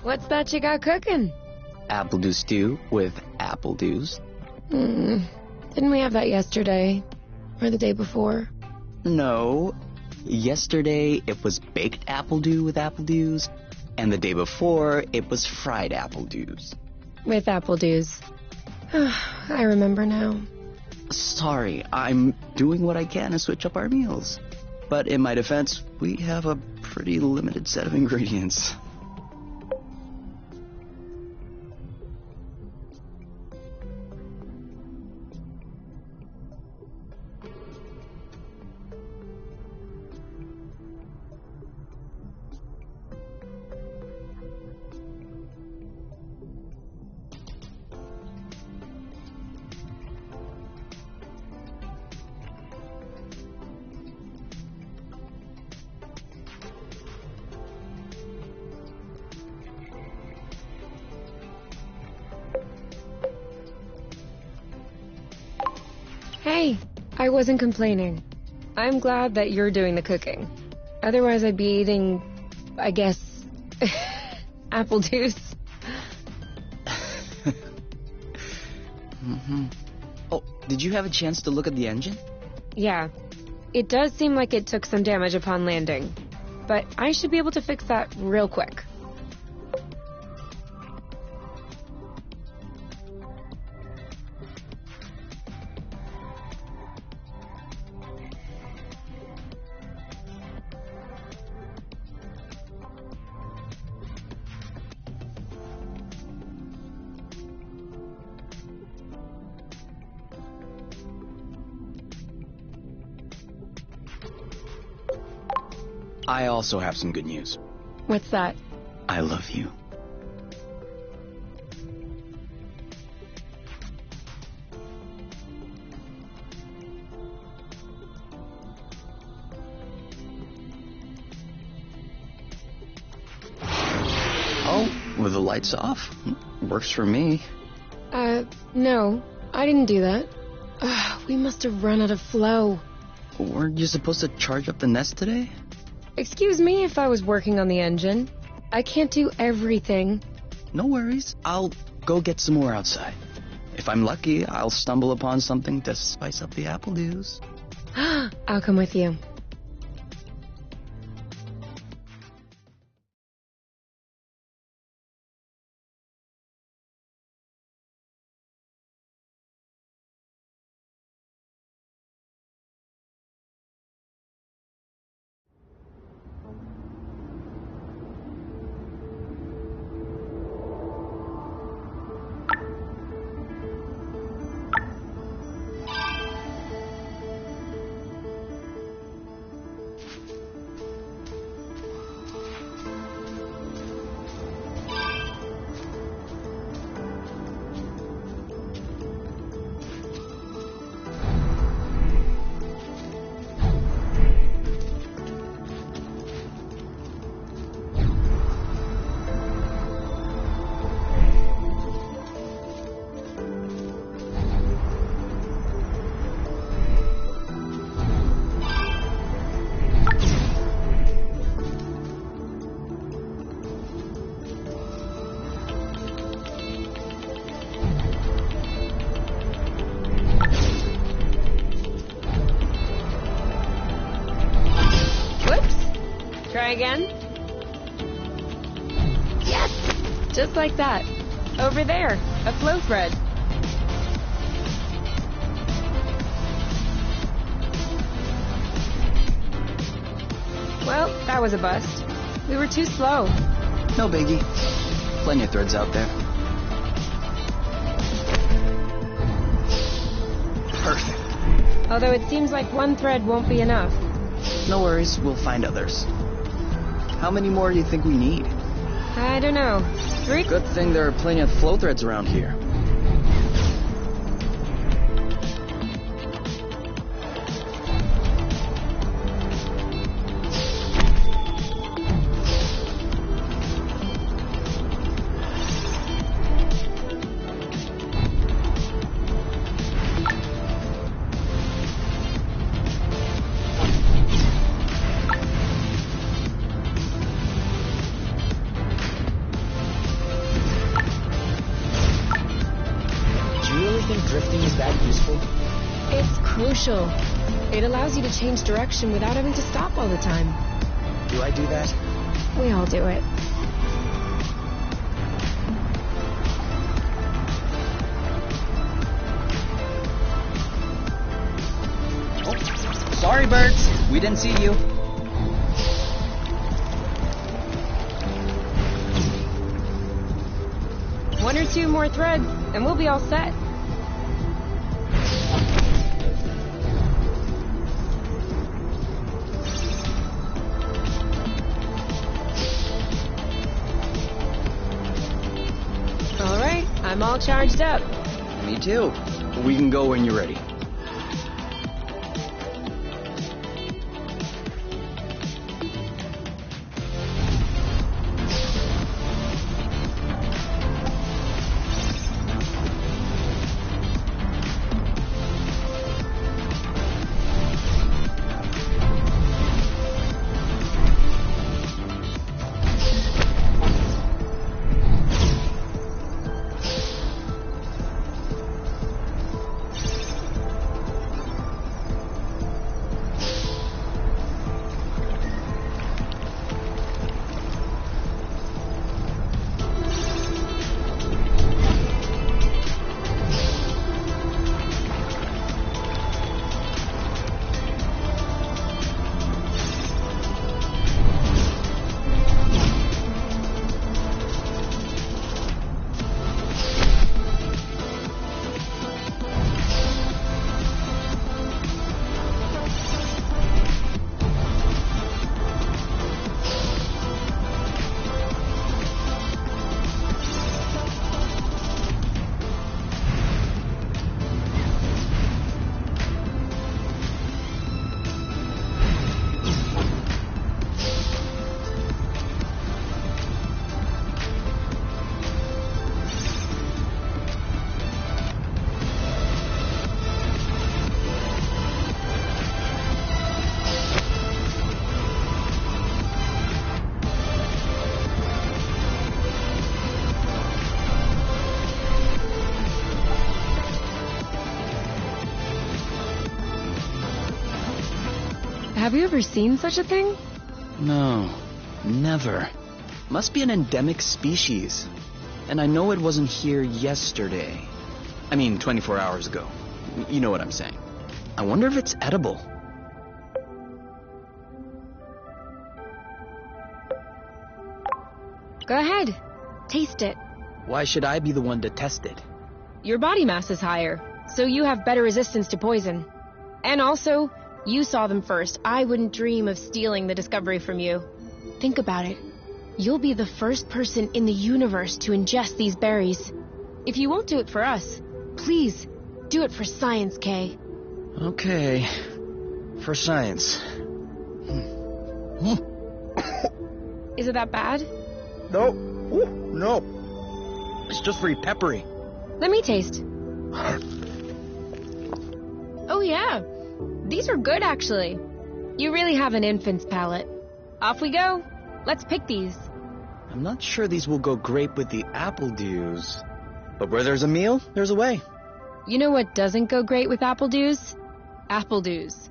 What's that you got cooking? Apple dew stew with apple dews. Didn't we have that yesterday? Or the day before? No. Yesterday it was baked apple dew with apple dews, and the day before it was fried apple dews. With apple dews. I remember now. Sorry, I'm doing what I can to switch up our meals. But in my defense, we have a pretty limited set of ingredients. Hey, I wasn't complaining. I'm glad that you're doing the cooking. Otherwise I'd be eating, I guess, apple juice. Oh, did you have a chance to look at the engine? Yeah, it does seem like it took some damage upon landing. But I should be able to fix that real quick. I also have some good news. What's that? I love you. Oh, with the lights off? Works for me. No, I didn't do that. We must have run out of flow. Weren't you supposed to charge up the nest today? Excuse me if I was working on the engine. I can't do everything. No worries. I'll go get some more outside. If I'm lucky, I'll stumble upon something to spice up the apple dews. I'll come with you. Try again? Yes! Just like that. Over there, a flow thread. Well, that was a bust. We were too slow. No biggie. Plenty of threads out there. Perfect. Although it seems like one thread won't be enough. No worries, we'll find others. How many more do you think we need? I don't know. 3? Good thing there are plenty of flow threads around here. drifting is that useful? It's crucial. It allows you to change direction without having to stop all the time. Do I do that? We all do it. Oh, sorry, birds. We didn't see you. One or two more threads, and we'll be all set. All right, I'm all charged up. Me too. We can go when you're ready. Have you ever seen such a thing? No, never. Must be an endemic species. And I know it wasn't here yesterday. I mean, 24 hours ago. You know what I'm saying. I wonder if it's edible. Go ahead. Taste it. Why should I be the one to test it? Your body mass is higher, so you have better resistance to poison. And also, you saw them first. I wouldn't dream of stealing the discovery from you. Think about it. You'll be the first person in the universe to ingest these berries. If you won't do it for us, please, do it for science, Kay. Okay. For science. Is it that bad? No. Ooh, no. It's just very peppery. Let me taste. Oh yeah. These are good, actually. You really have an infant's palate. Off we go. Let's pick these. I'm not sure these will go great with the apple dews. But where there's a meal, there's a way. You know what doesn't go great with apple dews? Apple dews.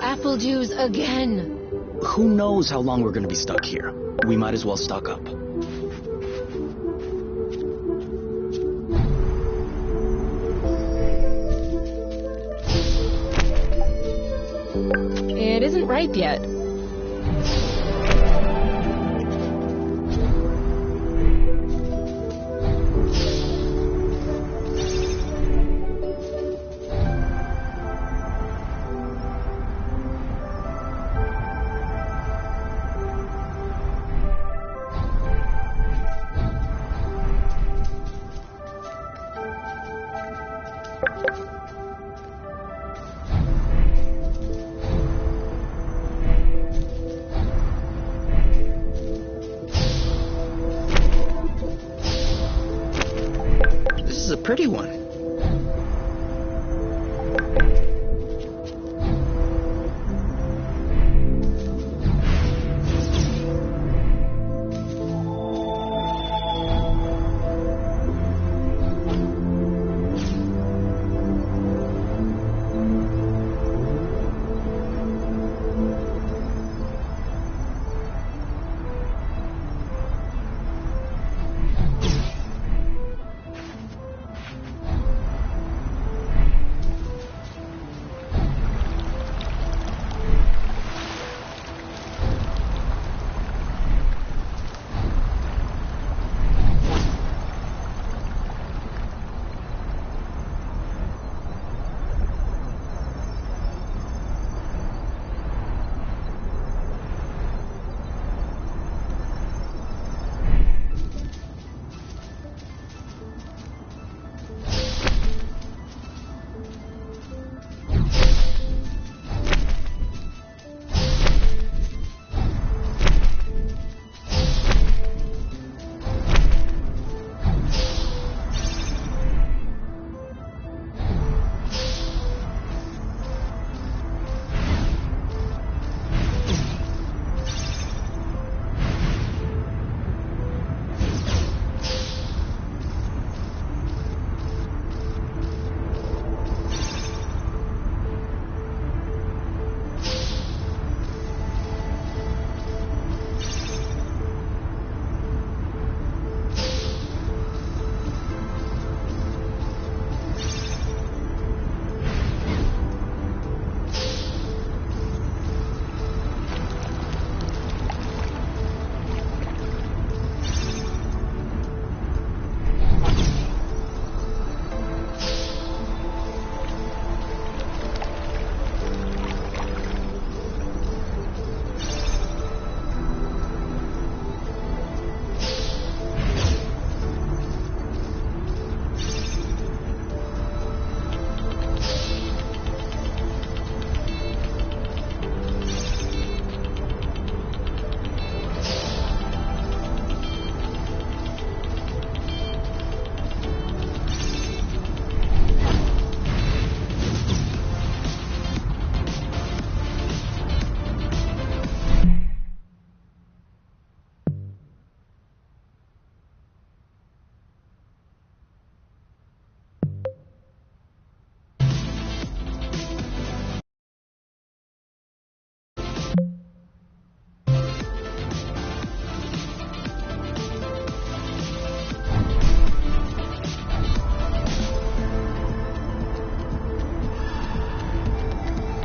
Apple juice again. Who knows how long we're going to be stuck here? We might as well stock up. It isn't ripe yet. is a pretty one.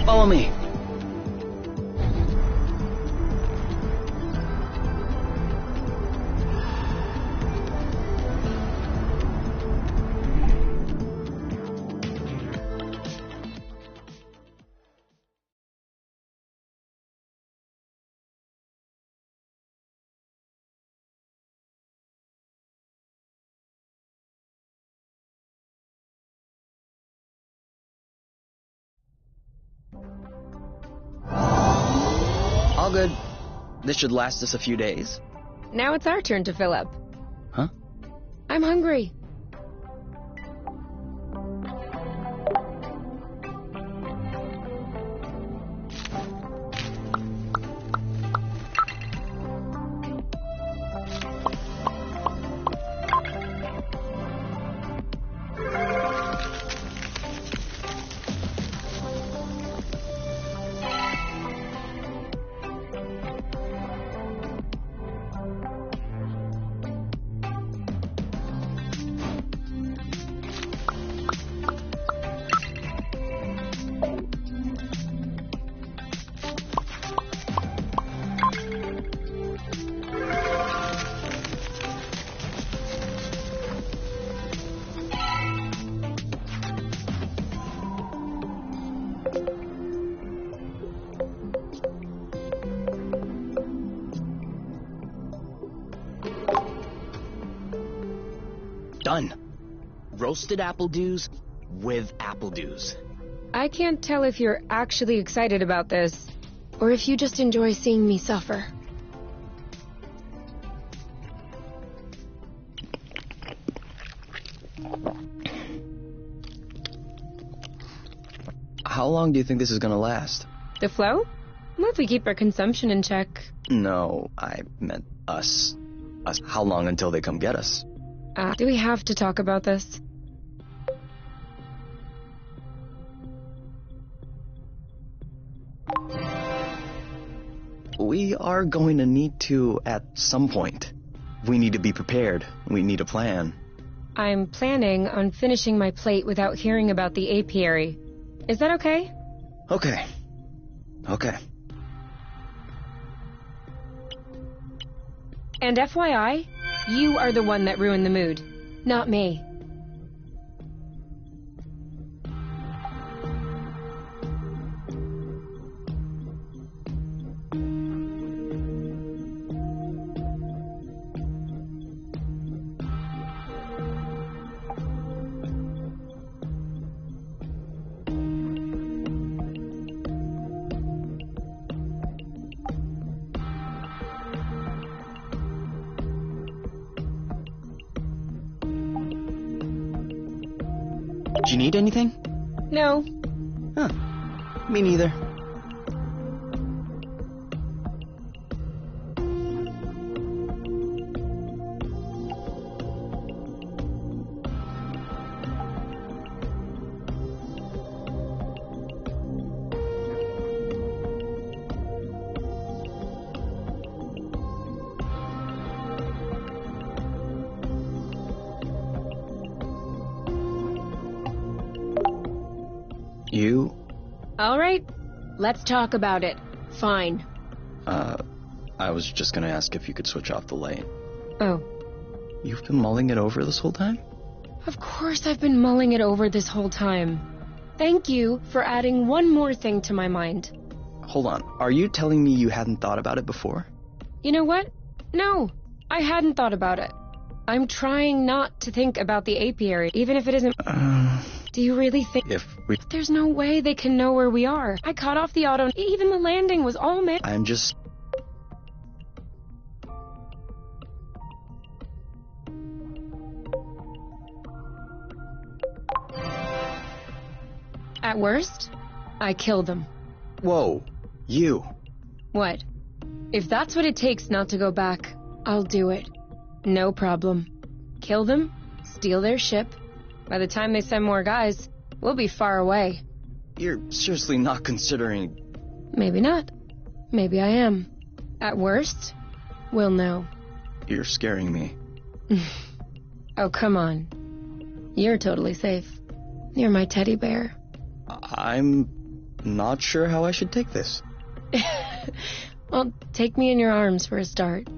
Follow me. All good. This should last us a few days. Now it's our turn to fill up. Huh? I'm hungry. Done. Roasted apple dews with apple dews. I can't tell if you're actually excited about this, or if you just enjoy seeing me suffer. How long do you think this is gonna last? The flow? Well, if we keep our consumption in check. No, I meant us. Us. How long until they come get us? Do we have to talk about this? We are going to need to at some point. We need to be prepared. We need a plan. I'm planning on finishing my plate without hearing about the apiary. Is that okay? Okay. Okay. And FYI, you are the one that ruined the mood, not me. Do you need anything? No. Huh. Me neither. You? All right. Let's talk about it. Fine. I was just gonna ask if you could switch off the light. Oh. You've been mulling it over this whole time? Of course I've been mulling it over this whole time. Thank you for adding one more thing to my mind. Hold on. Are you telling me you hadn't thought about it before? You know what? No, I hadn't thought about it. I'm trying not to think about the apiary, even if it isn't... Do you really think... If we... There's no way they can know where we are. I caught off the auto. Even the landing was all made... I'm just... At worst, I killed them. Whoa. You. What? If that's what it takes not to go back, I'll do it. No problem. Kill them, steal their ship. By the time they send more guys, we'll be far away. You're seriously not considering... Maybe not. Maybe I am. At worst, we'll know. You're scaring me. Oh, come on. You're totally safe. You're my teddy bear. I'm not sure how I should take this. Well, take me in your arms for a start.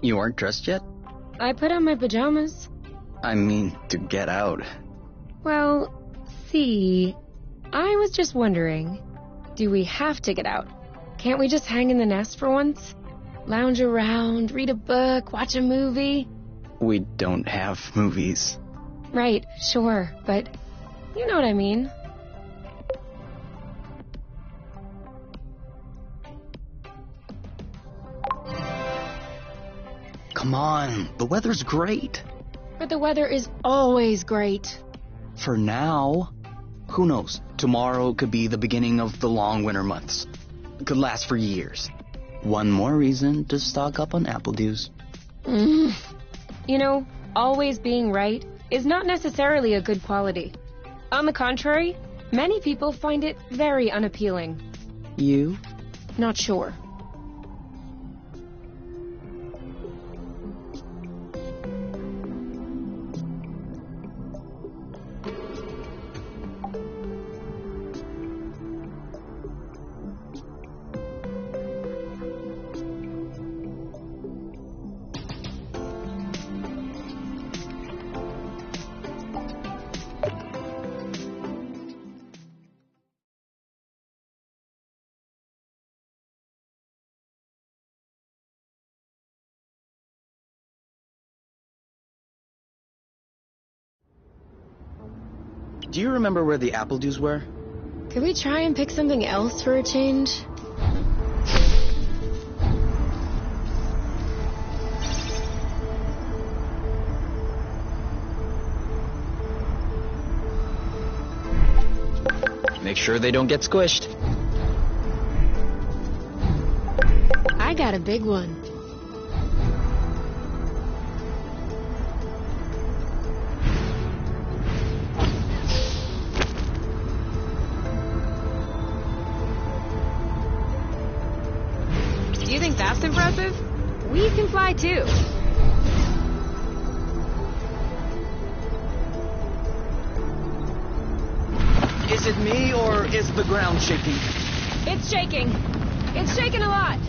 You aren't dressed yet? I put on my pajamas. I mean, to get out. Well, see, I was just wondering, do we have to get out? Can't we just hang in the nest for once? Lounge around, read a book, watch a movie? We don't have movies. Right, sure, but you know what I mean. Come on, the weather's great. But the weather is always great. For now. Who knows? Tomorrow could be the beginning of the long winter months. It could last for years. One more reason to stock up on apple juice. You know, always being right is not necessarily a good quality. On the contrary, many people find it very unappealing. You? Not sure. Do you remember where the apple dews were? Could we try and pick something else for a change? Make sure they don't get squished. I got a big one. Do you think that's impressive? We can fly too. Is it me, or is the ground shaking? It's shaking. It's shaking a lot.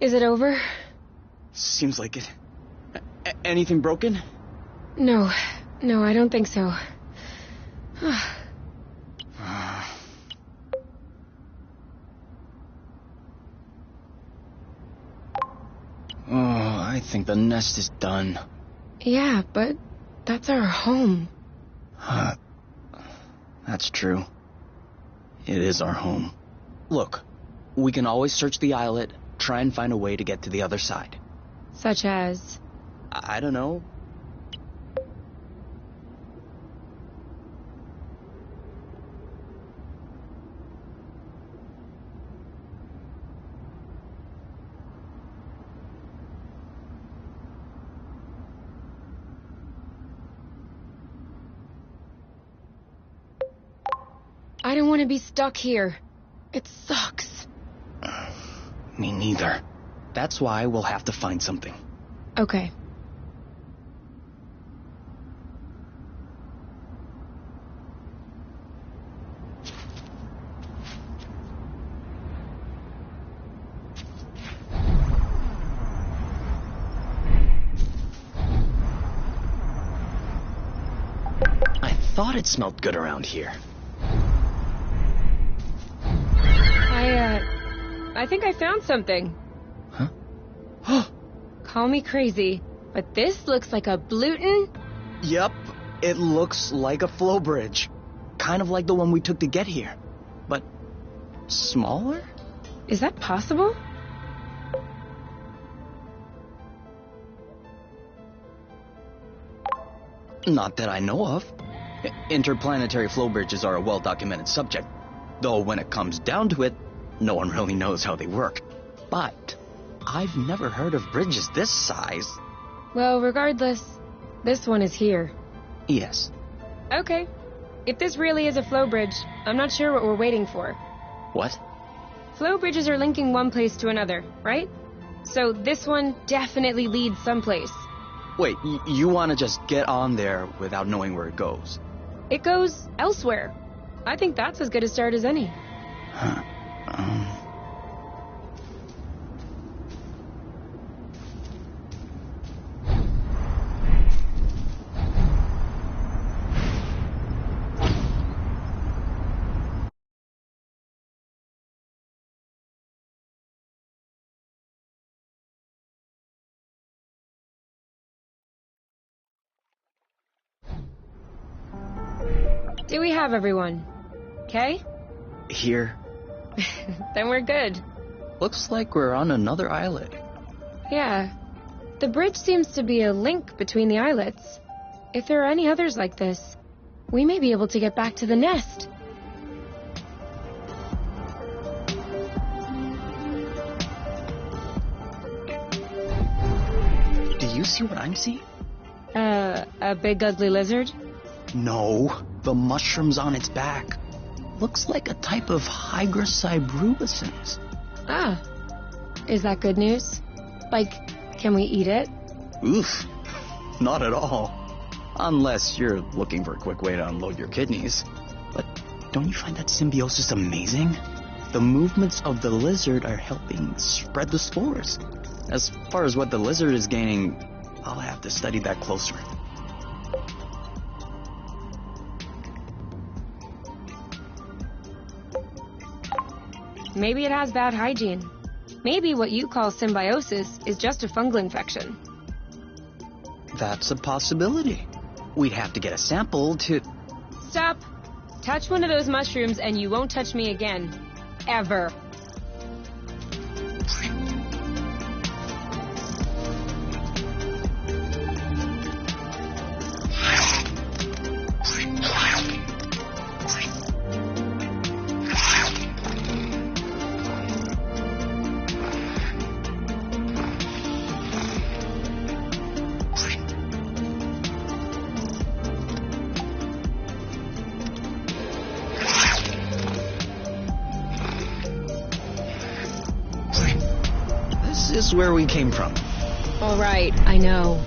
Is it over? Seems like it. Anything broken? No, I don't think so. Oh, I think the nest is done. Yeah, but that's our home. That's true. It is our home. Look, we can always search the islet, try and find a way to get to the other side. Such as? I don't know. I don't want to be stuck here. It sucks. Me neither. That's why we'll have to find something. Okay. I thought it smelled good around here. I think I found something. Huh? Call me crazy, but this looks like a Bluton. Yep, it looks like a flow bridge. Kind of like the one we took to get here. But smaller? Is that possible? Not that I know of. Interplanetary flow bridges are a well-documented subject, though when it comes down to it, no one really knows how they work. But I've never heard of bridges this size. Well, regardless, this one is here. Yes. Okay. If this really is a flow bridge, I'm not sure what we're waiting for. What? Flow bridges are linking one place to another, right? So this one definitely leads someplace. Wait, you want to just get on there without knowing where it goes? It goes elsewhere. I think that's as good a start as any. Huh. Do we have everyone? Okay? Here. Then we're good. Looks like we're on another islet. Yeah. The bridge seems to be a link between the islets. If there are any others like this, we may be able to get back to the nest. Do you see what I'm seeing? A big ugly lizard? No, the mushrooms on its back. Looks like a type of hygroscybrubescens. Ah. Is that good news? Like, can we eat it? Oof, not at all. Unless you're looking for a quick way to unload your kidneys. But don't you find that symbiosis amazing? The movements of the lizard are helping spread the spores. As far as what the lizard is gaining, I'll have to study that closer. Maybe it has bad hygiene. Maybe what you call symbiosis is just a fungal infection. That's a possibility. We'd have to get a sample to... Stop! Touch one of those mushrooms and you won't touch me again. Ever. This is where we came from. All right, I know.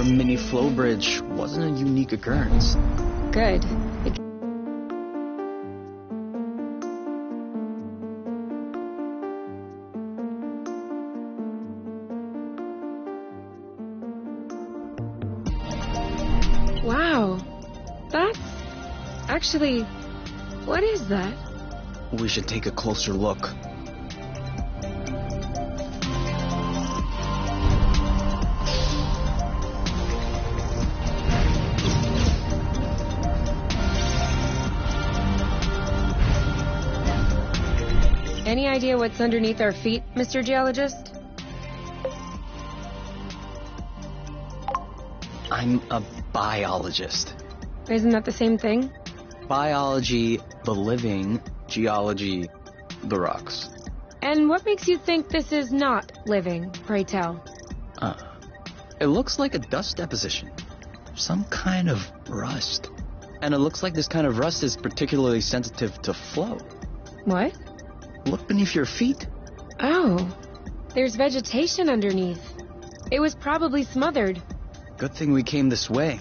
our mini flow bridge wasn't a unique occurrence. Good. Wow. That's... Actually, what is that? We should take a closer look. Any idea what's underneath our feet, Mr. Geologist? I'm a biologist. Isn't that the same thing? Biology, the living, geology, the rocks. And what makes you think this is not living, pray tell? It looks like a dust deposition. Some kind of rust. And it looks like this kind of rust is particularly sensitive to flow. What? Look beneath your feet. Oh, there's vegetation underneath. It was probably smothered. Good thing we came this way.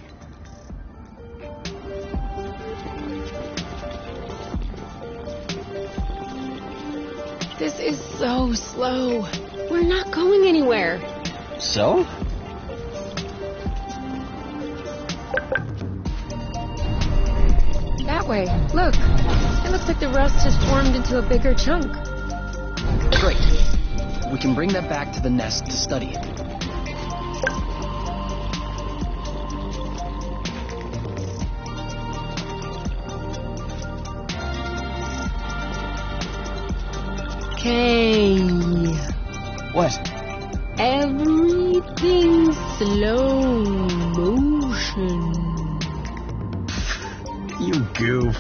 This is so slow. We're not going anywhere. So? That way. Look. It looks like the rust has formed into a bigger chunk. Great. We can bring that back to the nest to study it. Okay. What? Everything slow motion. You goof.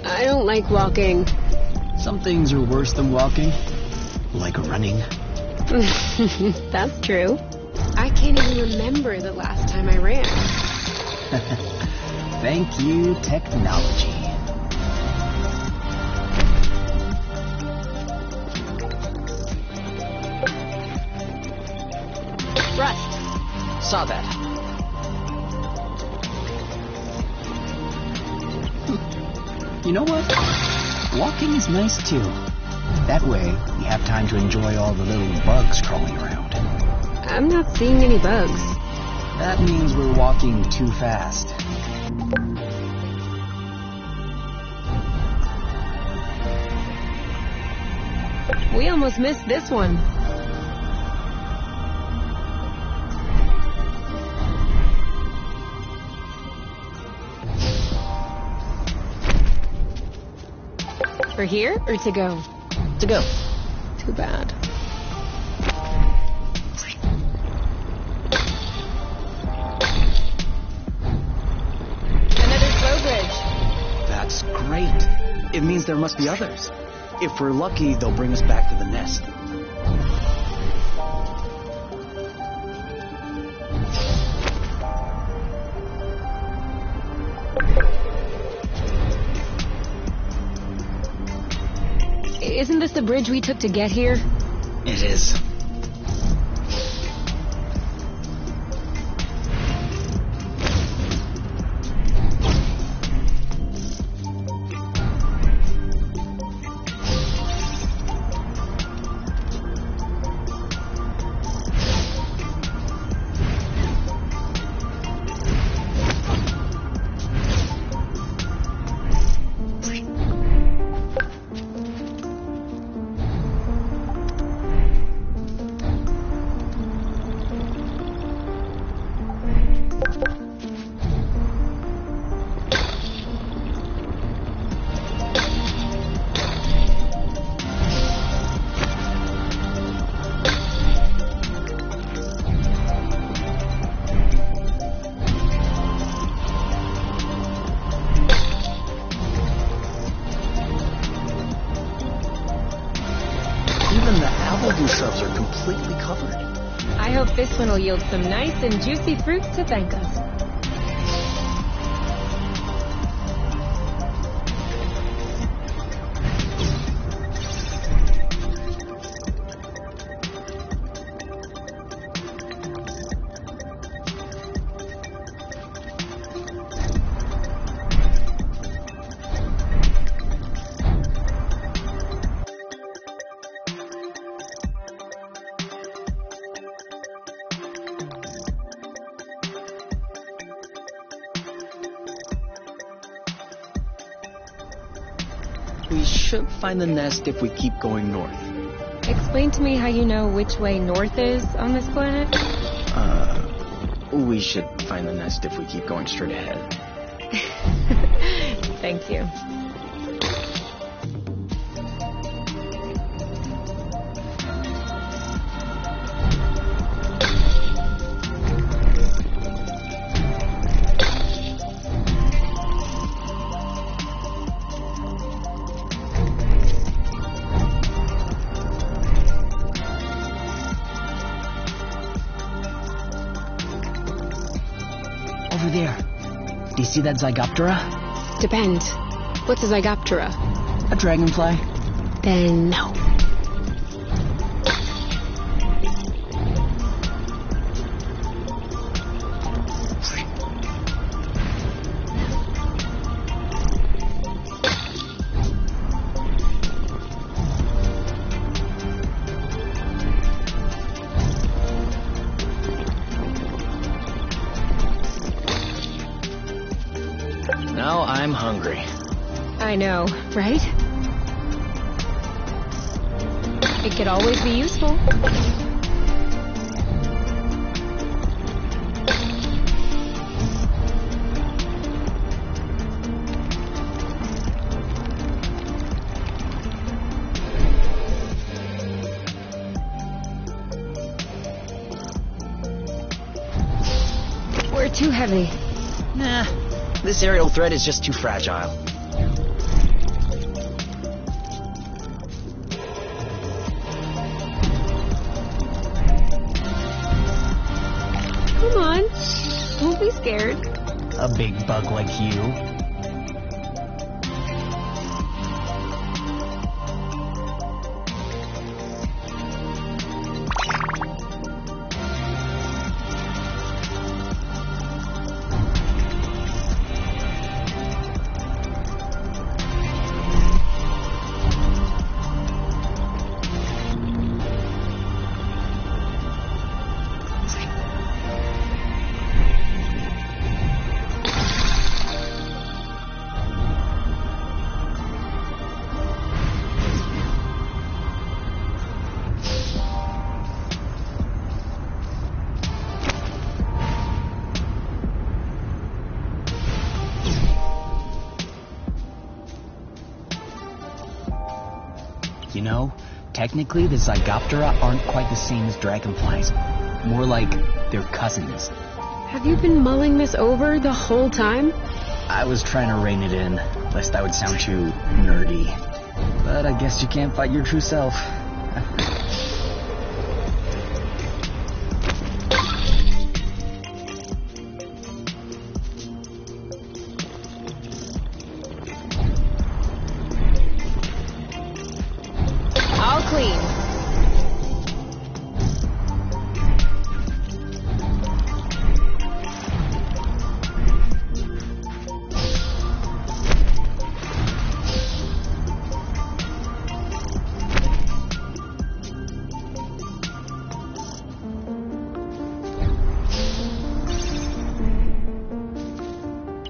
I don't like walking. Some things are worse than walking. Like running. That's true. I can't even remember the last time I ran. Thank you, technology. Rust. Saw that. You know what? Walking is nice too. That way, we have time to enjoy all the little bugs crawling around. I'm not seeing any bugs. That means we're walking too fast. We almost missed this one. For here or to go? To go. Too bad. Another flow bridge. That's great. It means there must be others. If we're lucky, they'll bring us back to the nest. Isn't this the bridge we took to get here? It is. completely covered. I hope this one will yield some nice and juicy fruit to thank us. We should find the nest if we keep going north. Explain to me how you know which way north is on this planet? We should find the nest if we keep going straight ahead. Thank you. Over there. Do you see that Zygoptera? Depends. What's a Zygoptera? A dragonfly. Then no. Now I'm hungry. I know, right? It could always be useful. We're too heavy. Nah, this aerial thread is just too fragile. Come on. Don't be scared. A big bug like you. You know, technically the Zygoptera aren't quite the same as dragonflies. More like they're cousins. Have you been mulling this over the whole time? I was trying to rein it in, lest I would sound too nerdy. But I guess you can't fight your true self. All clean.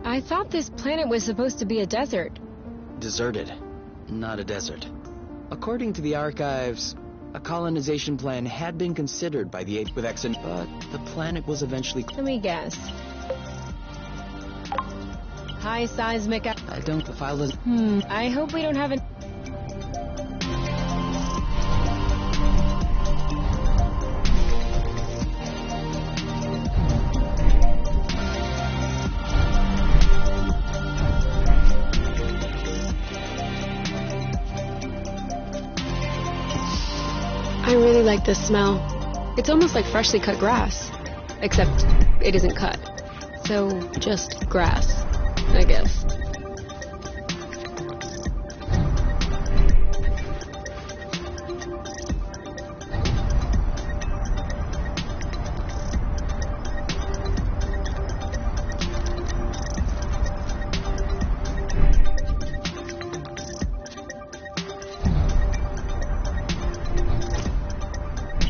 I thought this planet was supposed to be a desert. Deserted, not a desert. According to the archives, a colonization plan had been considered by the 8th with Exon, but the planet was eventually... Let me guess. High seismic... I don't... The file does... I hope we don't have an... I really like this smell. It's almost like freshly cut grass. Except it isn't cut. So, just grass, I guess.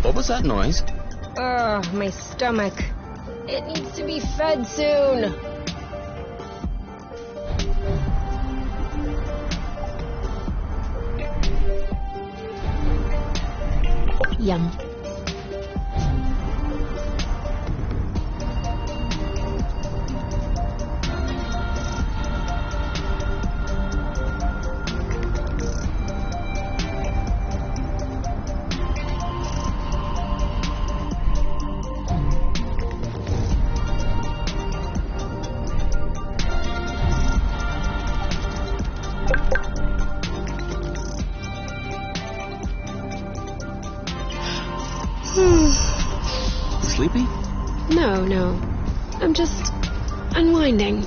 What was that noise? Ugh, my stomach. It needs to be fed soon. Yum. Sleepy? No. I'm just unwinding.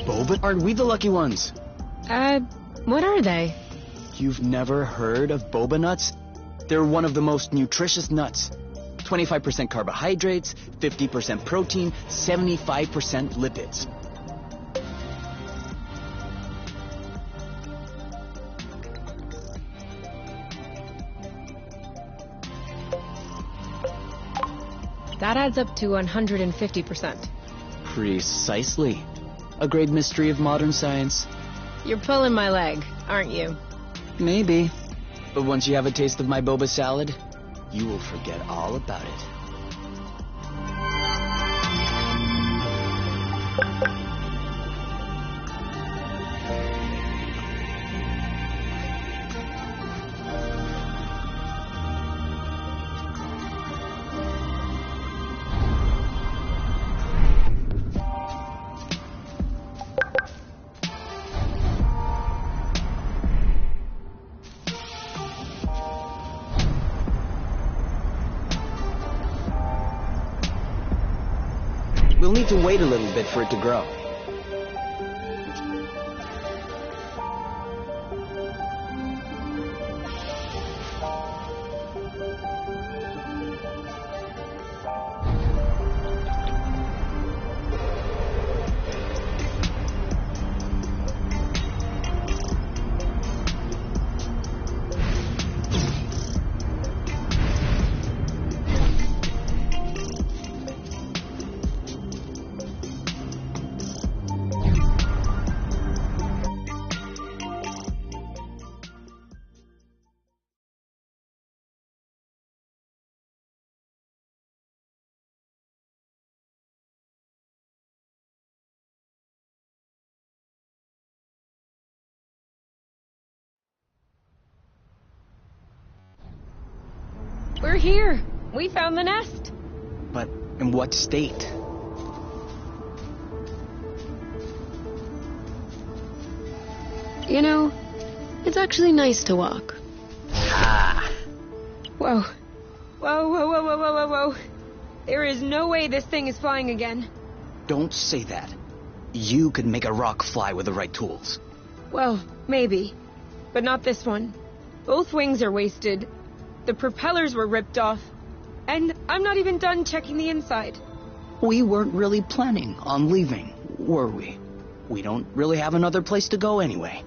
Boba? Aren't we the lucky ones? What are they? You've never heard of boba nuts? They're one of the most nutritious nuts. 25% carbohydrates, 50% protein, 75% lipids. That adds up to 150%. Precisely. A great mystery of modern science. You're pulling my leg, aren't you? Maybe. But once you have a taste of my boba salad, you will forget all about it. We'll need to wait a little bit for it to grow. We're here. We found the nest. But in what state? You know, it's actually nice to walk. Ah. Whoa. Whoa. There is no way this thing is flying again. Don't say that. You could make a rock fly with the right tools. Well, maybe. But not this one. Both wings are wasted. The propellers were ripped off. And I'm not even done checking the inside. We weren't really planning on leaving, were we? We don't really have another place to go anyway.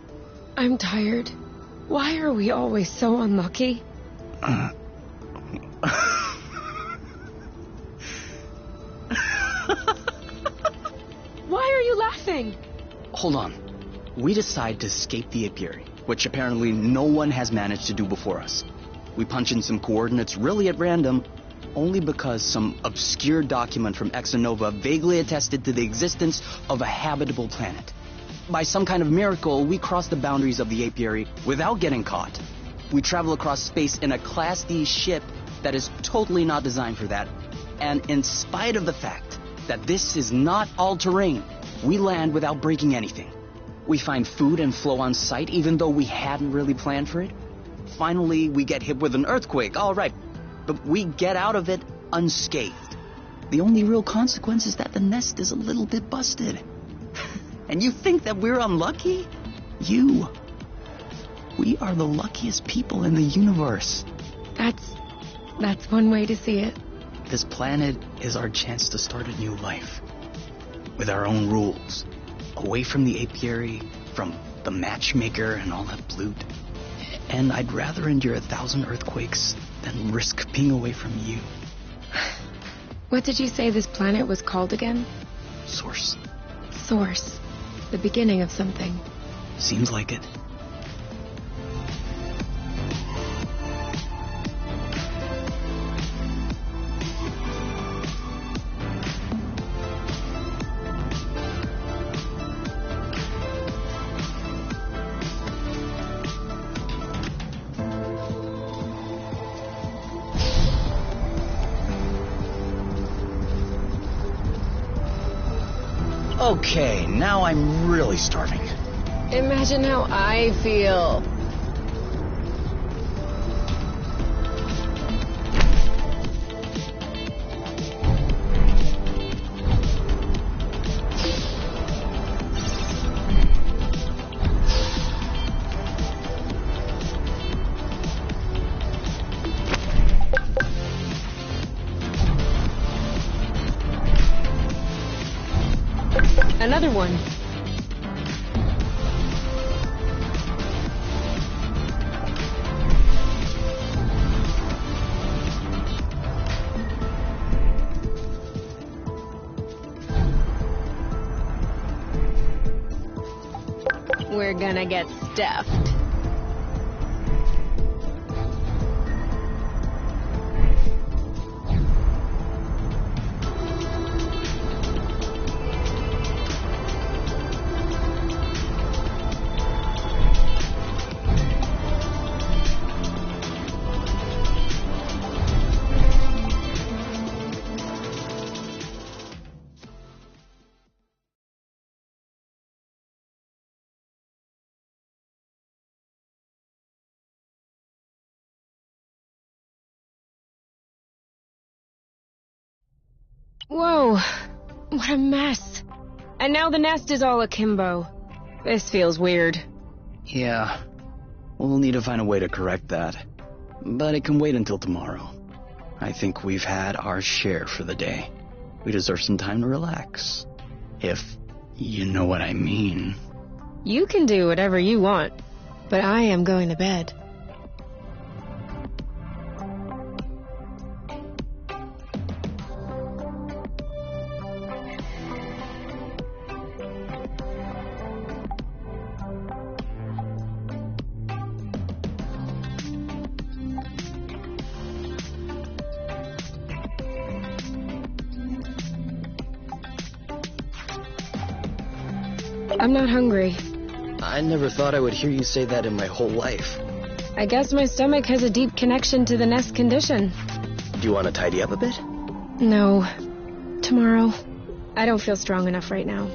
I'm tired. Why are we always so unlucky? Why are you laughing? Hold on. We decide to escape the apiary, which apparently no one has managed to do before us. We punch in some coordinates really at random, only because some obscure document from Exonova vaguely attested to the existence of a habitable planet. By some kind of miracle, we cross the boundaries of the apiary without getting caught. We travel across space in a Class D ship that is totally not designed for that. And in spite of the fact that this is not all-terrain, we land without breaking anything. We find food and flow on site even though we hadn't really planned for it. Finally, we get hit with an earthquake, all right, but we get out of it unscathed. The only real consequence is that the nest is a little bit busted. And you think that we're unlucky? We are the luckiest people in the universe. That's one way to see it. This planet is our chance to start a new life. With our own rules. Away from the apiary, from the matchmaker and all that loot. And I'd rather endure 1,000 earthquakes than risk being away from you. What did you say this planet was called again? Source. Source. The beginning of something. Seems like it. Okay, now I'm really starving. Imagine how I feel. Another one. We're gonna get stuffed. Whoa, what a mess. And now the nest is all akimbo. This feels weird. Yeah, we'll need to find a way to correct that. But it can wait until tomorrow. I think we've had our share for the day. We deserve some time to relax. If you know what I mean. You can do whatever you want, but I am going to bed. I'm not hungry. I never thought I would hear you say that in my whole life. I guess my stomach has a deep connection to the nest condition. Do you want to tidy up a bit? No. Tomorrow. I don't feel strong enough right now.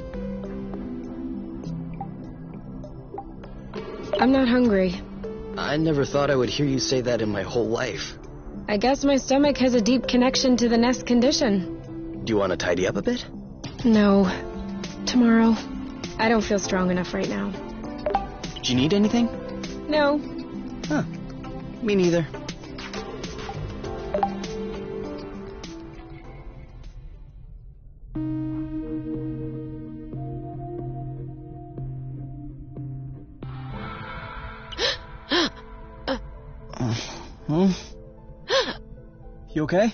I'm not hungry. I never thought I would hear you say that in my whole life. I guess my stomach has a deep connection to the nest condition. Do you want to tidy up a bit? No. Tomorrow. I don't feel strong enough right now. Do you need anything? No. Huh. Me neither. You okay?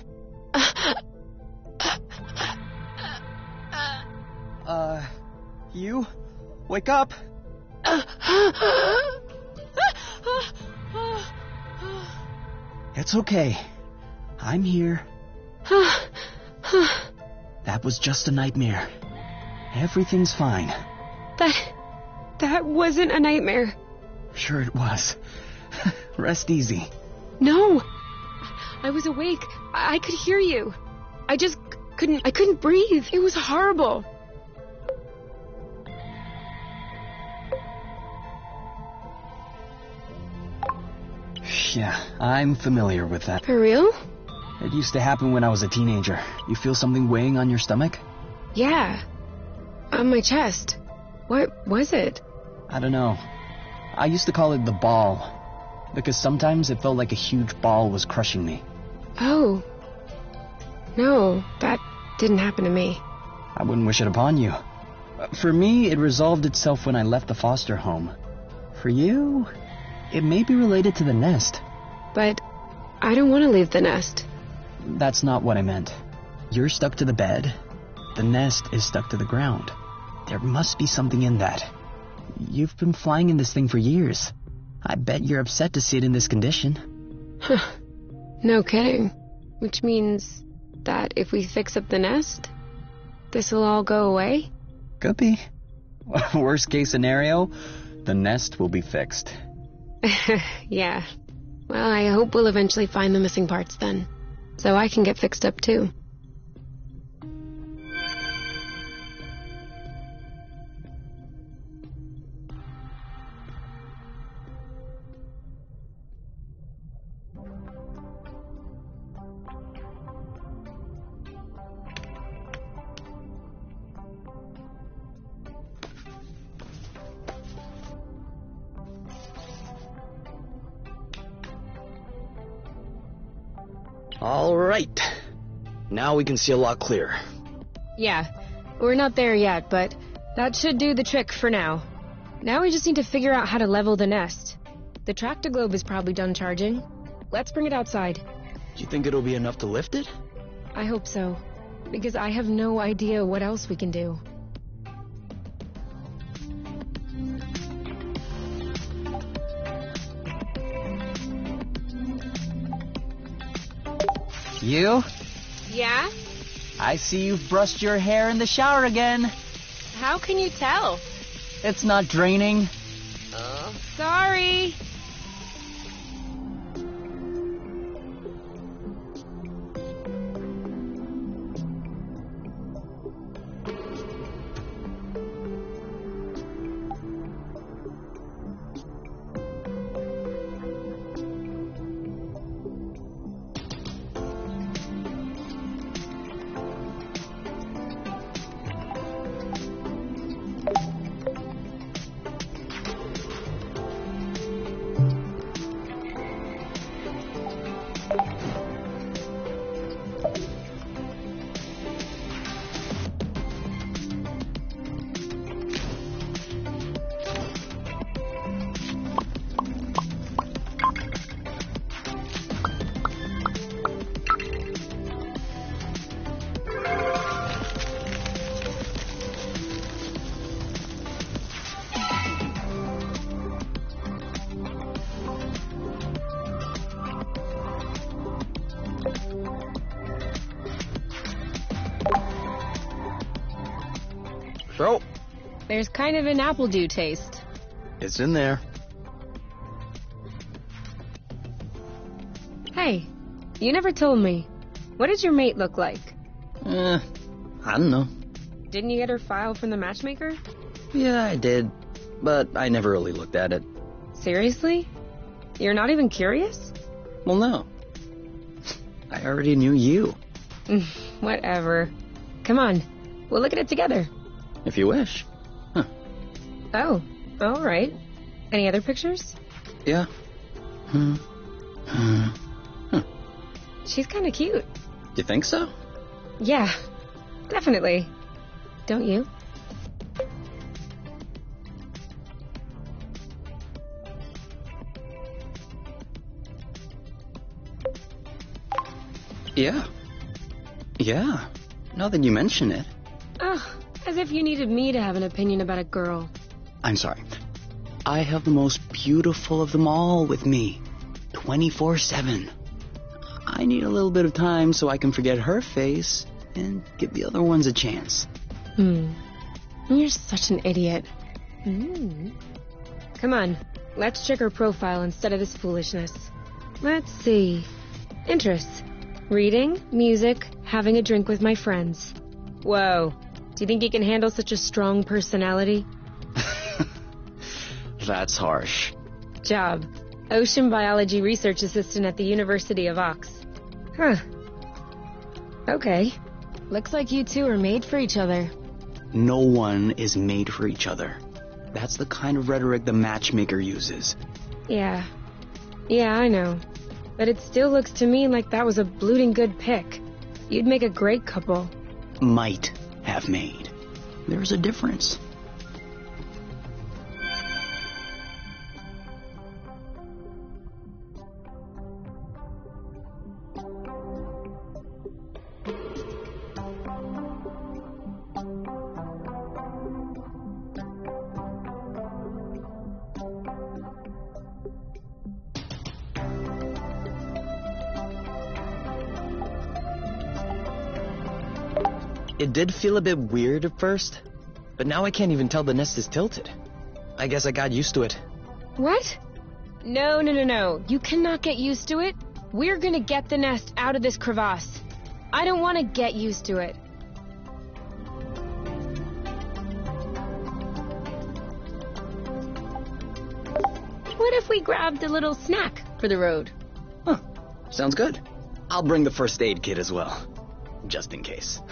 You? Wake up! It's okay. I'm here. That was just a nightmare. Everything's fine. That wasn't a nightmare. Sure it was. Rest easy. No. I was awake. I could hear you. I just couldn't breathe. It was horrible. Yeah, I'm familiar with that. For real? It used to happen when I was a teenager. You feel something weighing on your stomach? Yeah. On my chest. What was it? I don't know. I used to call it the ball, because sometimes it felt like a huge ball was crushing me. Oh. No, that didn't happen to me. I wouldn't wish it upon you. For me, it resolved itself when I left the foster home. For you, it may be related to the nest. But I don't want to leave the nest. That's not what I meant. You're stuck to the bed. The nest is stuck to the ground. There must be something in that. You've been flying in this thing for years. I bet you're upset to see it in this condition. No kidding. Which means that if we fix up the nest, this'll all go away? Could be. Worst case scenario, the nest will be fixed. Yeah. Well, I hope we'll eventually find the missing parts then. So I can get fixed up too. All right. Now we can see a lot clearer. Yeah, we're not there yet, but that should do the trick for now. Now we just need to figure out how to level the nest. The tractor globe is probably done charging. Let's bring it outside. Do you think it'll be enough to lift it? I hope so, because I have no idea what else we can do. You? Yeah? I see you've brushed your hair in the shower again. How can you tell? It's not draining. Sorry. So, There's kind of an apple dew taste. it's in there. Hey, you never told me. What did your mate look like? I don't know. Didn't you get her file from the matchmaker? Yeah, I did. But I never really looked at it. Seriously? You're not even curious? Well, no. I already knew you, Whatever. Come on, we'll look at it together. if you wish. Oh, all right. Any other pictures? Yeah. She's kind of cute. You think so? Yeah, definitely. Don't you? Yeah. Yeah. Now that you mention it. Ugh, as if you needed me to have an opinion about a girl. I'm sorry. I have the most beautiful of them all with me. 24/7. I need a little bit of time so I can forget her face and give the other ones a chance. You're such an idiot. Come on, let's check her profile instead of this foolishness. Let's see. Interests. Reading, music, having a drink with my friends. Whoa. Do you think you can handle such a strong personality? That's harsh. Job. Ocean Biology Research Assistant at the University of Ox. Huh. Okay. Looks like you two are made for each other. No one is made for each other. That's the kind of rhetoric the matchmaker uses. Yeah. Yeah, I know. But it still looks to me like that was a blooting good pick. You'd make a great couple. Might have made. There's a difference. It did feel a bit weird at first, but now I can't even tell the nest is tilted. I guess I got used to it. What? No. You cannot get used to it. We're gonna get the nest out of this crevasse. I don't want to get used to it. What if we grabbed a little snack for the road? Huh. Sounds good. I'll bring the first aid kit as well. Just in case.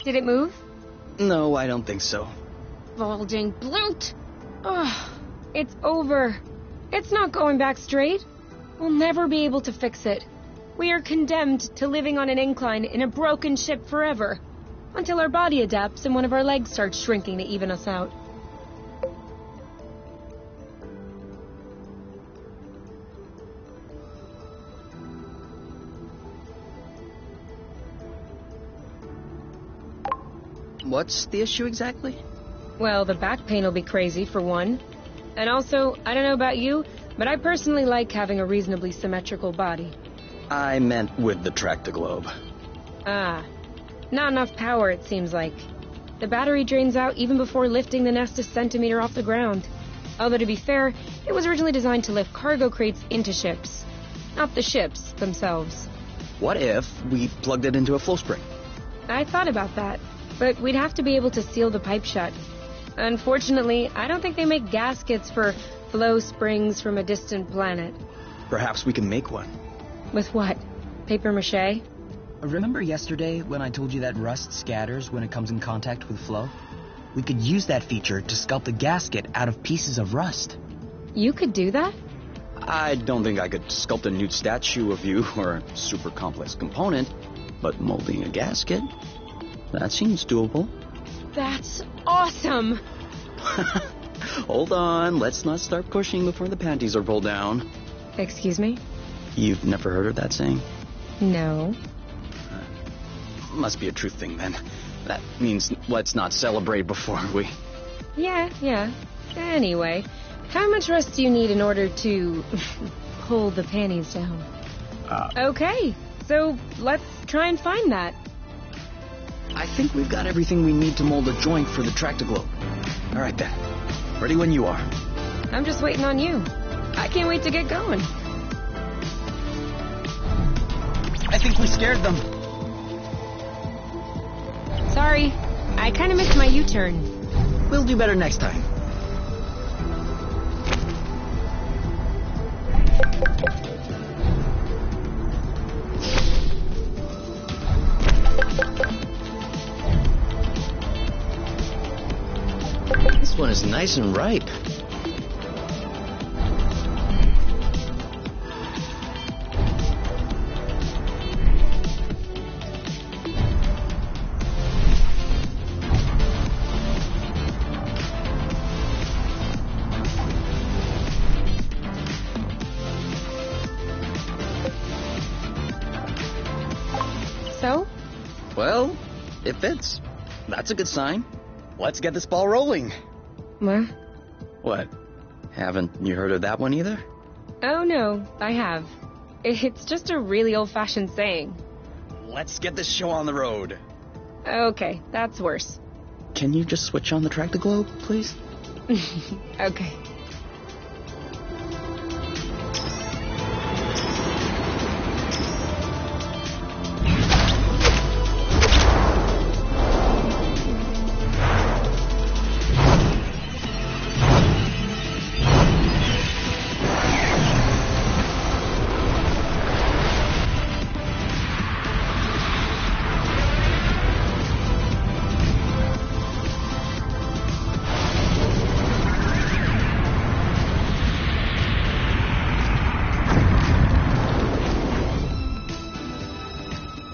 Did it move? No, I don't think so. Bulging bloat! Ugh, it's over. It's not going back straight. We'll never be able to fix it. We are condemned to living on an incline in a broken ship forever, until our body adapts and one of our legs starts shrinking to even us out. What's the issue exactly? Well, the back pain will be crazy, for one. And also, I don't know about you, but I personally like having a reasonably symmetrical body. I meant with the tractoglobe. Ah. Not enough power, it seems like. The battery drains out even before lifting the nest a centimeter off the ground. Although, to be fair, it was originally designed to lift cargo crates into ships, not the ships themselves. What if we plugged it into a flow spring? I thought about that, but we'd have to be able to seal the pipe shut. Unfortunately, I don't think they make gaskets for flow springs from a distant planet. Perhaps we can make one. With what? Paper mache? Remember yesterday when I told you that rust scatters when it comes in contact with flow? We could use that feature to sculpt a gasket out of pieces of rust. You could do that? I don't think I could sculpt a nude statue of you or a super complex component, but molding a gasket, that seems doable. That's awesome! Hold on, let's not start pushing before the panties are pulled down. Excuse me? You've never heard of that saying? No. Must be a truth thing then. That means let's not celebrate before we... Yeah. Anyway, how much rust do you need in order to pull the panties down? Okay, so let's try and find that. I think we've got everything we need to mold a joint for the tractoglobe. All right then. Ready when you are. I'm just waiting on you. I can't wait to get going. I think we scared them. Sorry, I kind of missed my U-turn. We'll do better next time. This one is nice and ripe. So? Well, it fits. That's a good sign. Let's get this ball rolling. What? What? Haven't you heard of that one either? Oh no, I have. It's just a really old-fashioned saying. Let's get this show on the road. Okay, that's worse. Can you just switch on the track to globe, please? Okay.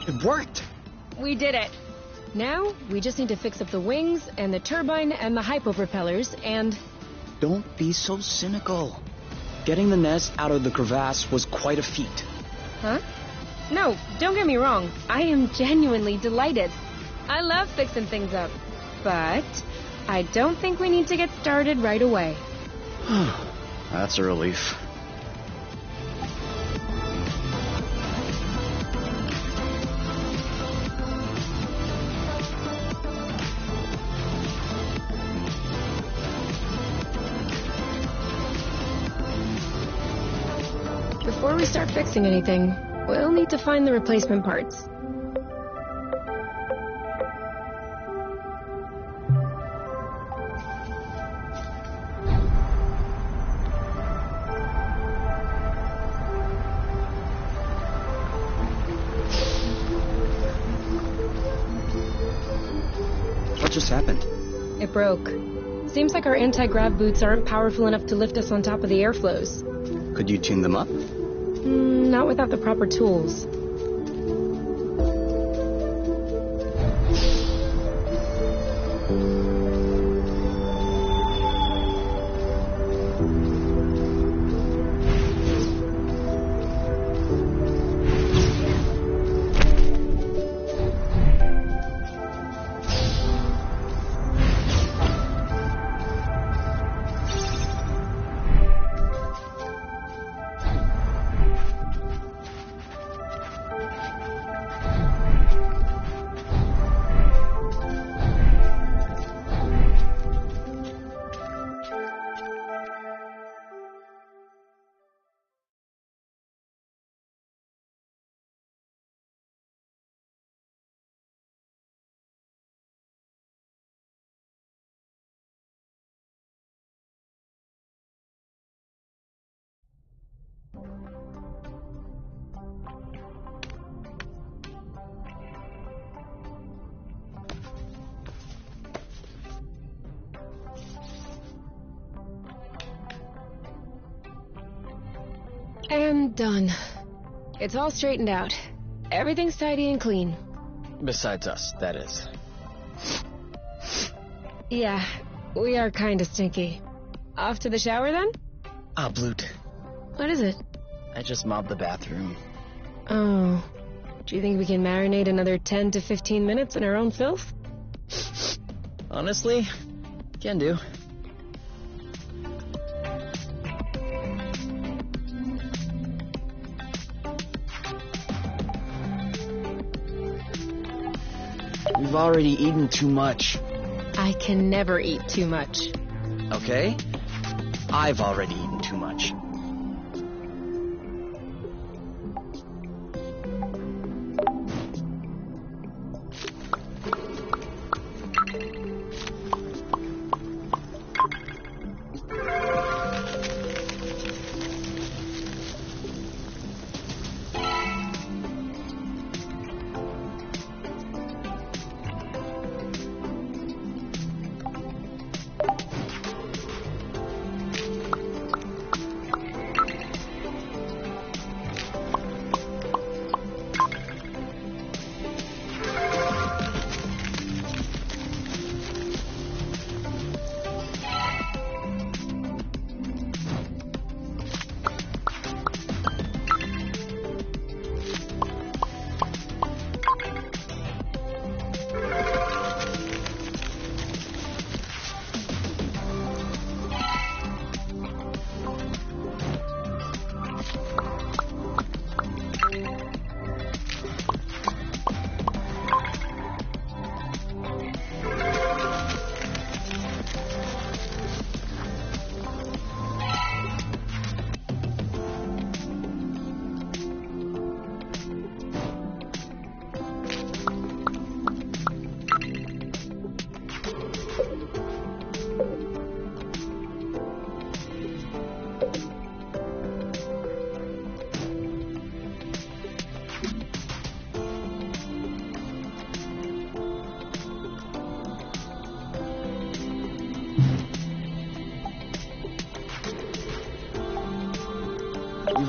It worked! We did it. Now, we just need to fix up the wings, and the turbine, and the hypopropellers, and... Don't be so cynical. Getting the nest out of the crevasse was quite a feat. Huh? No, don't get me wrong. I am genuinely delighted. I love fixing things up. But I don't think we need to get started right away. That's a relief. Before we start fixing anything, we'll need to find the replacement parts. What just happened? It broke. Seems like our anti-grav boots aren't powerful enough to lift us on top of the airflows. Could you tune them up? Not without the proper tools. And done. It's all straightened out. Everything's tidy and clean. Besides us, that is. Yeah, we are kinda stinky. Off to the shower then? Ah, Bloot. What is it? I just mobbed the bathroom. Oh. Do you think we can marinate another 10 to 15 minutes in our own filth? Honestly, can do. We've already eaten too much. I can never eat too much. Okay? I've already eaten too much.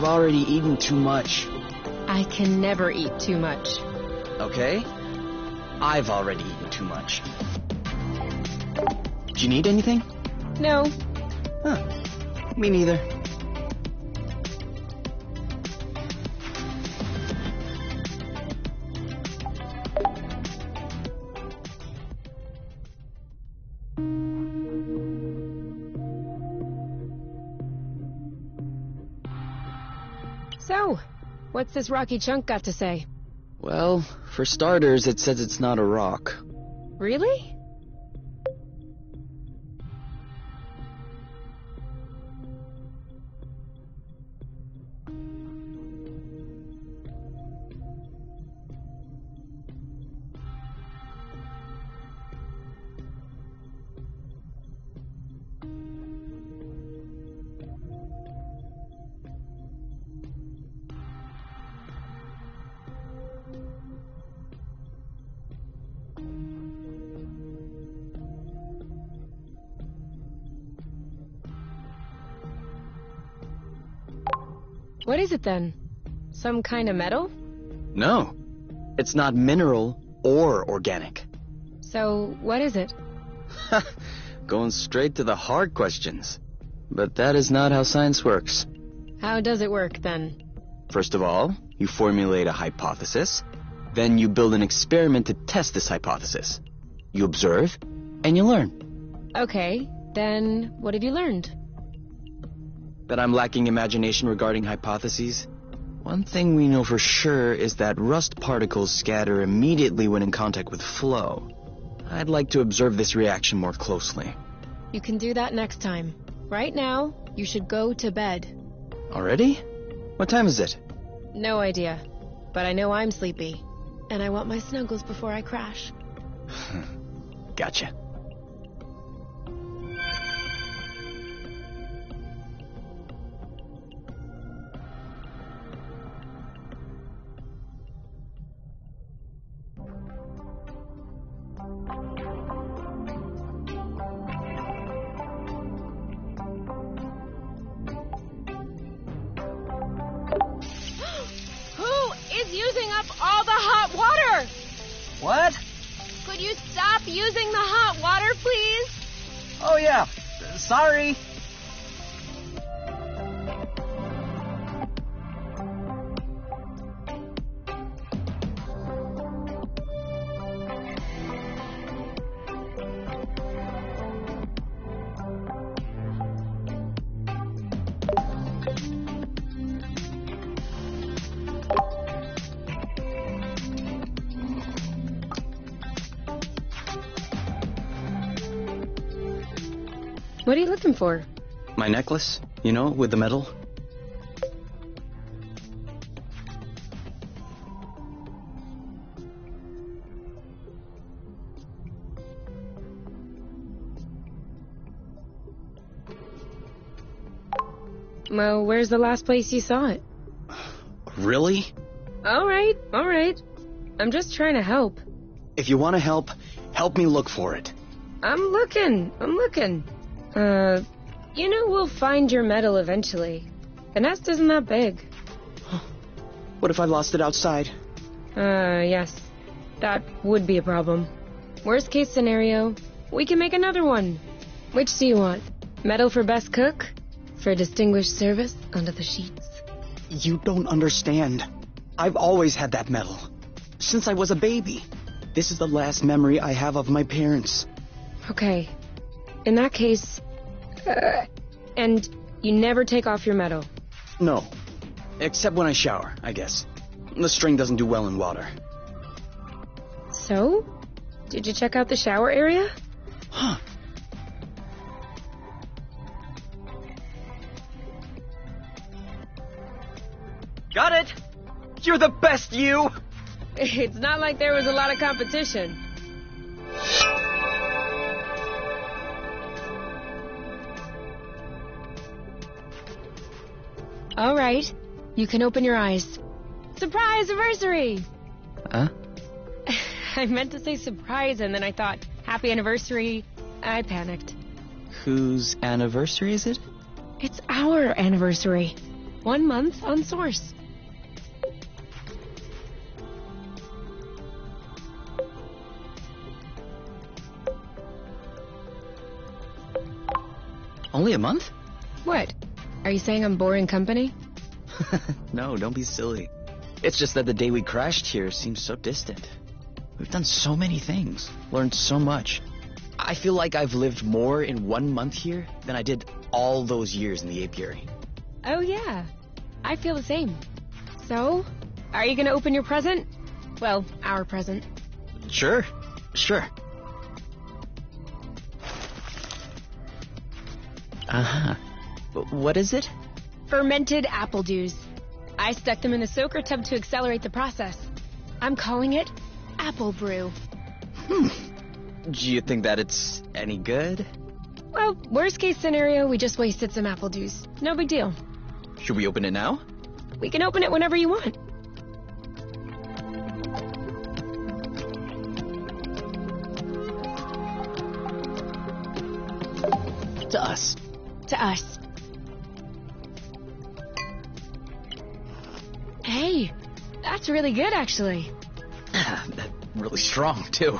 You've already eaten too much. I can never eat too much. Okay? I've already eaten too much. Do you need anything? No. Huh. Me neither. So, what's this rocky chunk got to say? Well, for starters, it says it's not a rock. Really? What is it then? Some kind of metal? No. It's not mineral or organic. So, what is it? Going straight to the hard questions. But that is not how science works. How does it work then? First of all, you formulate a hypothesis. Then you build an experiment to test this hypothesis. You observe, and you learn. Okay, then what have you learned? That I'm lacking imagination regarding hypotheses? One thing we know for sure is that rust particles scatter immediately when in contact with flow. I'd like to observe this reaction more closely. You can do that next time. Right now, you should go to bed. Already? What time is it? No idea. But I know I'm sleepy. And I want my snuggles before I crash. Gotcha. Using up all the hot water! What? Could you stop using the hot water, please? Oh, yeah. Sorry. What are you looking for? My necklace, you know, with the medal. Well, where's the last place you saw it? Really? All right. I'm just trying to help. If you want to help me look for it. I'm looking. We'll find your medal eventually. The nest isn't that big. What if I lost it outside? Yes. That would be a problem. Worst case scenario, we can make another one. Which do you want? Medal for best cook? For distinguished service under the sheets? You don't understand. I've always had that medal. Since I was a baby. This is the last memory I have of my parents. Okay. In that case... and you never take off your medal? No. Except when I shower, I guess. The string doesn't do well in water. So? Did you check out the shower area? Huh. Got it! You're the best, you! It's not like there was a lot of competition. All right. You can open your eyes. Surprise anniversary! Huh? I meant to say surprise, and then I thought, happy anniversary. I panicked. Whose anniversary is it? It's our anniversary. 1 month on Source. Only a month? What? Are you saying I'm boring company? No, don't be silly. It's just that the day we crashed here seems so distant. We've done so many things, learned so much. I feel like I've lived more in 1 month here than I did all those years in the apiary. Oh yeah, I feel the same. So, are you gonna open your present? Well, our present. Sure. Uh-huh. What is it? Fermented apple juice. I stuck them in a soaker tub to accelerate the process. I'm calling it Apple Brew. Do you think that it's any good? Well, worst case scenario, we just wasted some apple juice. No big deal. Should we open it now? We can open it whenever you want. To us. To us. Hey, that's really good, actually. That's really strong, too.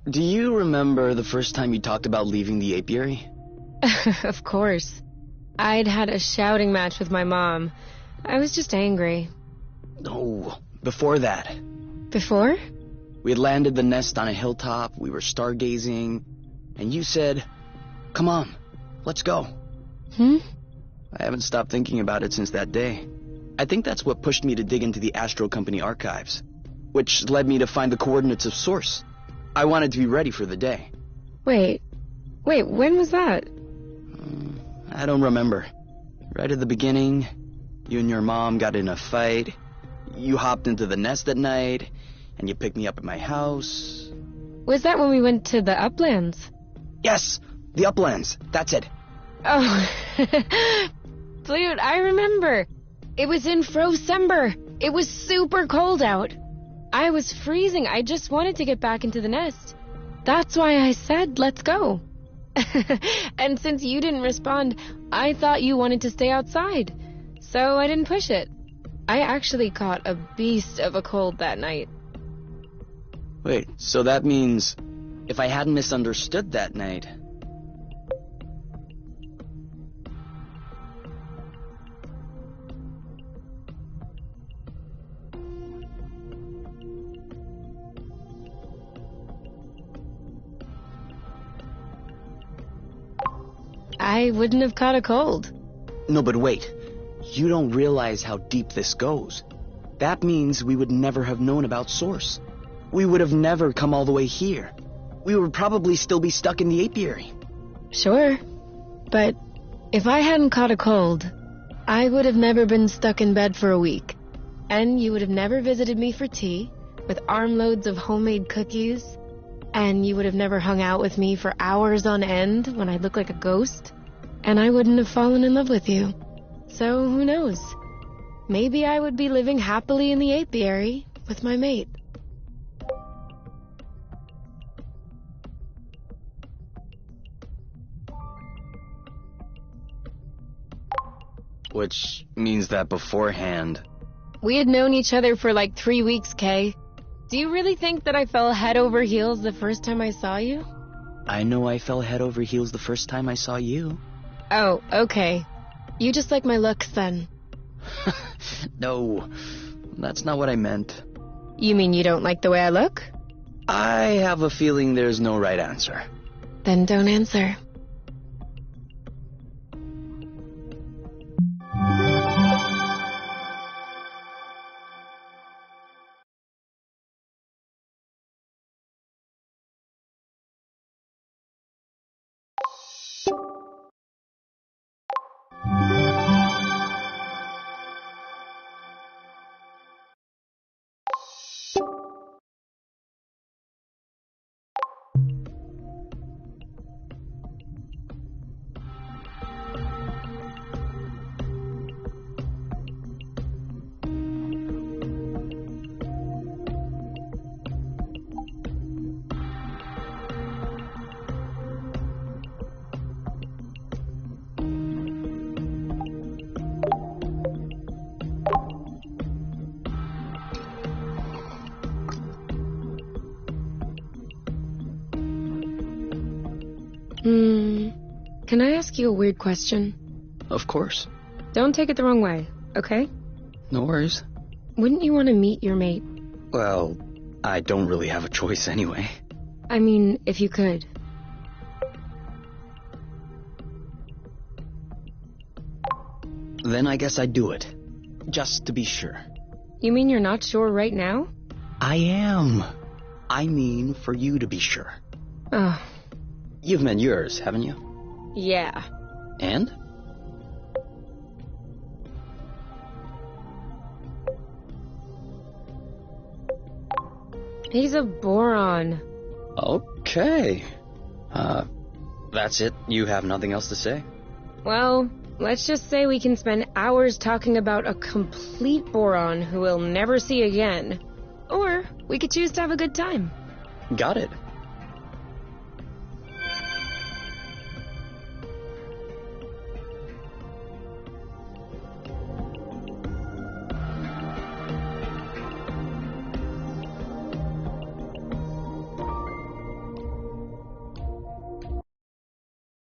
Do you remember the first time you talked about leaving the apiary? Of course. I'd had a shouting match with my mom. I was just angry. No, before that. Before? We had landed the nest on a hilltop, we were stargazing, and you said, "Come on, let's go." I haven't stopped thinking about it since that day. I think that's what pushed me to dig into the Astro Company archives, which led me to find the coordinates of Source. I wanted to be ready for the day. Wait, when was that? I don't remember. Right at the beginning, you and your mom got in a fight. You hopped into the nest at night, and you picked me up at my house. Was that when we went to the uplands? Yes, the uplands. That's it. Oh, dude, I remember. It was in Frocember. It was super cold out. I was freezing. I just wanted to get back into the nest. That's why I said, let's go. And since you didn't respond, I thought you wanted to stay outside. So I didn't push it. I actually caught a beast of a cold that night. Wait, so that means if I hadn't misunderstood that night... I wouldn't have caught a cold. No, but wait. You don't realize how deep this goes. That means we would never have known about Source. We would have never come all the way here. We would probably still be stuck in the apiary. Sure. But if I hadn't caught a cold, I would have never been stuck in bed for a week. And you would have never visited me for tea, with armloads of homemade cookies. And you would have never hung out with me for hours on end when I look like a ghost. And I wouldn't have fallen in love with you. So who knows? Maybe I would be living happily in the apiary with my mate. Which means that beforehand... We had known each other for like 3 weeks, Kay. Do you really think that I fell head over heels the first time I saw you? I know I fell head over heels the first time I saw you. Oh, okay. You just like my looks then. No, that's not what I meant. You mean you don't like the way I look? I have a feeling there's no right answer. Then don't answer. Can I ask you a weird question? Of course. Don't take it the wrong way, okay? No worries. Wouldn't you want to meet your mate? Well, I don't really have a choice anyway. I mean, if you could. Then I guess I'd do it. Just to be sure. You mean you're not sure right now? I am. I mean for you to be sure. Oh, You've met yours, haven't you? yeah. And? He's a boron. Okay. That's it? You have nothing else to say? Well, let's just say we can spend hours talking about a complete boron who we'll never see again. Or we could choose to have a good time. Got it.